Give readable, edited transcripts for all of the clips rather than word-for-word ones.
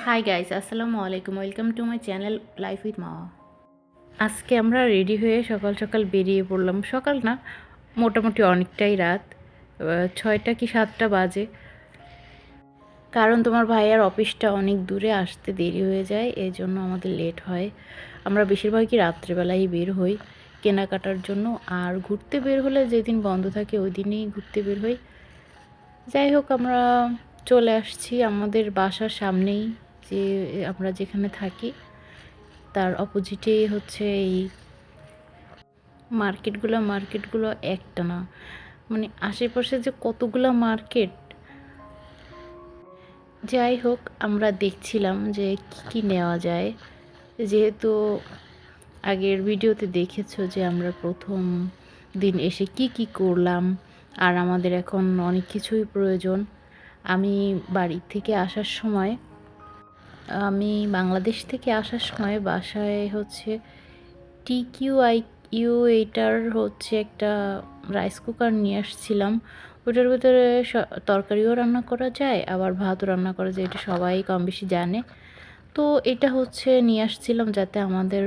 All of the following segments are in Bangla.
হাই গাইস, আসসালামু আলাইকুম। Welcome to my channel life with Mawa. আজকে আমরা রেডি হয়ে সকাল সকাল বেরিয়ে পড়লাম। সকাল না, মোটামুটি অনেকটাই রাত, 6টা কি 7টা বাজে। কারণ তোমার ভাইয়ার অফিসটা অনেক দূরে, আসতে দেরি হয়ে যায়, এই জন্য আমাদের লেট হয়। আমরা বেশিরভাগই রাত্রেবেলাই বের হই কেনাকাটার জন্য, আর ঘুরতে বের হলে যেদিন বন্ধ থাকে ওই দিনই ঘুরতে বের হই। যাই হোক, আমরা চলে আসছি আমাদের বাসার সামনেই, যে আমরা যেখানে থাকি তার অপোজিটেই হচ্ছে এই মার্কেটগুলো একটা না, মানে আশেপাশে যে কতগুলো মার্কেট। যাই হোক, আমরা দেখছিলাম যে কি নেওয়া যায়, যেহেতু আগের ভিডিওতে দেখেছো যে আমরা প্রথম দিন এসে কি করলাম, আর আমাদের এখন অনেক কিছুই প্রয়োজন। আমি বাড়ি থেকে আসার সময়, আমি বাংলাদেশ থেকে আসার সময় বাসায় হচ্ছে TQIU এইটার হচ্ছে একটা রাইস কুকার নিয়ে আসছিলাম। ওটার ভিতরে তরকারিও রান্না করা যায়, আবার ভাতও রান্না করা যায়, এটা সবাই কম বেশি জানে। তো এটা হচ্ছে নিয়ে আসছিলাম যাতে আমাদের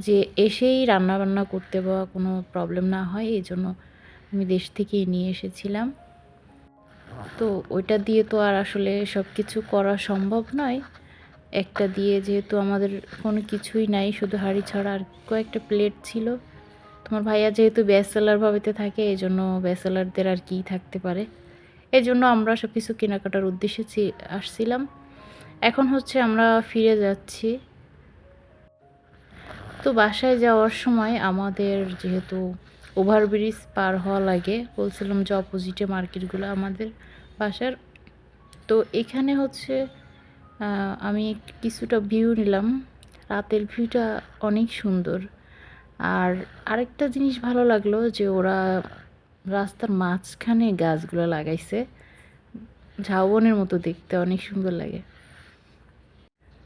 যে এসেই রান্না বান্না করতে বা কোনো প্রবলেম না হয়, এই জন্য আমি দেশ থেকেই নিয়ে এসেছিলাম। তো ওইটা দিয়ে তো আর আসলে সব কিছু করা সম্ভব নয়। একটা দিয়ে যেহেতু আমাদের কোনো কিছুই নাই, শুধু হাঁড়ি ছাড়া আর কয়েকটা প্লেট ছিল। তোমার ভাইয়া যেহেতু ব্যাচেলার ভাবেতে থাকে, এই জন্য ব্যাচেলারদের আর কি থাকতে পারে, এই জন্য আমরা সব কিছু কেনাকাটার উদ্দেশ্যে আসছিলাম। এখন হচ্ছে আমরা ফিরে যাচ্ছি। তো বাসায় যাওয়ার সময় আমাদের যেহেতু ওভারব্রিজ পার হওয়া লাগে, বলছিলাম যে অপোজিটে মার্কেটগুলো আমাদের বাসার। তো এখানে হচ্ছে আমি কিছুটা ভিউ নিলাম। রাতের ভিউটা অনেক সুন্দর। আর আরেকটা জিনিস ভালো লাগলো যে ওরা রাস্তার মাঝখানে গাছগুলো লাগাইছে, ঝাউবনের মতো দেখতে অনেক সুন্দর লাগে।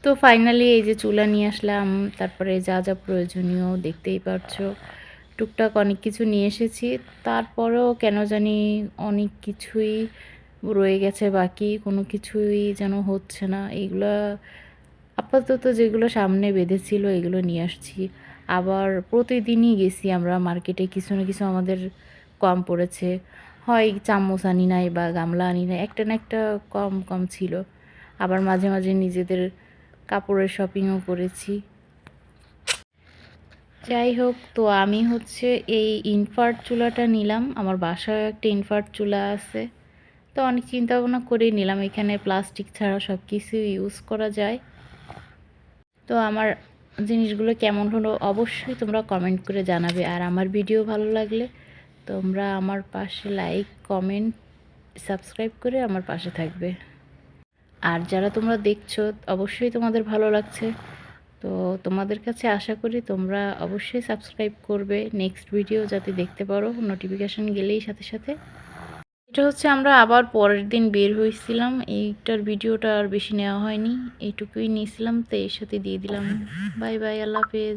তো ফাইনালি এই যে চুলা নিয়ে আসলাম, তারপরে যা যা প্রয়োজনীয় দেখতেই পারছো, টুকটাক অনেক কিছু নিয়ে এসেছি। তারপরেও কেন জানি অনেক কিছুই রয়ে গেছে বাকি, কোনো কিছুই যেন হচ্ছে না। এইগুলা আপাতত যেগুলো সামনে বেঁধেছিল এগুলো নিয়ে আসছি। আবার প্রতিদিনই গেছি আমরা মার্কেটে, কিছু না কিছু আমাদের কম পড়েছে। হয় চামচ আনি নাই বা গামলা আনি নাই, একটা না একটা কম কম ছিল। আবার মাঝে মাঝে নিজেদের কাপড়ের শপিংও করেছি। যাই হোক, তো আমি হচ্ছে এই ইনভার্ট চুলাটা নিলাম। আমার বাসায় একটা ইনভার্ট চুলা আছে, তো অনেক চিন্তা ভাবনা করেই নিলাম। এখানে প্লাস্টিক ছাড়া সব কিছু ইউজ করা যায়। তো আমার জিনিসগুলো কেমন হলো অবশ্যই তোমরা কমেন্ট করে জানাবে। আর আমার ভিডিও ভালো লাগলে তোমরা আমার পাশে লাইক, কমেন্ট, সাবস্ক্রাইব করে আমার পাশে থাকবে। আর যারা তোমরা দেখছো অবশ্যই তোমাদের ভালো লাগছে, তো তোমাদের কাছে আশা করি তোমরা অবশ্যই সাবস্ক্রাইব করবে, নেক্সট ভিডিও যাতে দেখতে পারো নোটিফিকেশান গেলেই সাথে সাথে। এটা হচ্ছে আমরা আবার পরের দিন বের হয়েছিলাম, এইটার ভিডিওটা আর বেশি নেওয়া হয়নি, এইটুকুই নিয়েছিলাম, তো এর সাথে দিয়ে দিলাম। বাই বাই, আল্লাহ হাফেজ।